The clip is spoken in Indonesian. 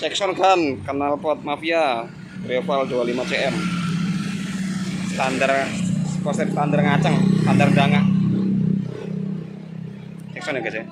Cekson kan knalpot Mafia Rival 25 cm. Standar ngaceng, standar danga. Cekson ya guys ya.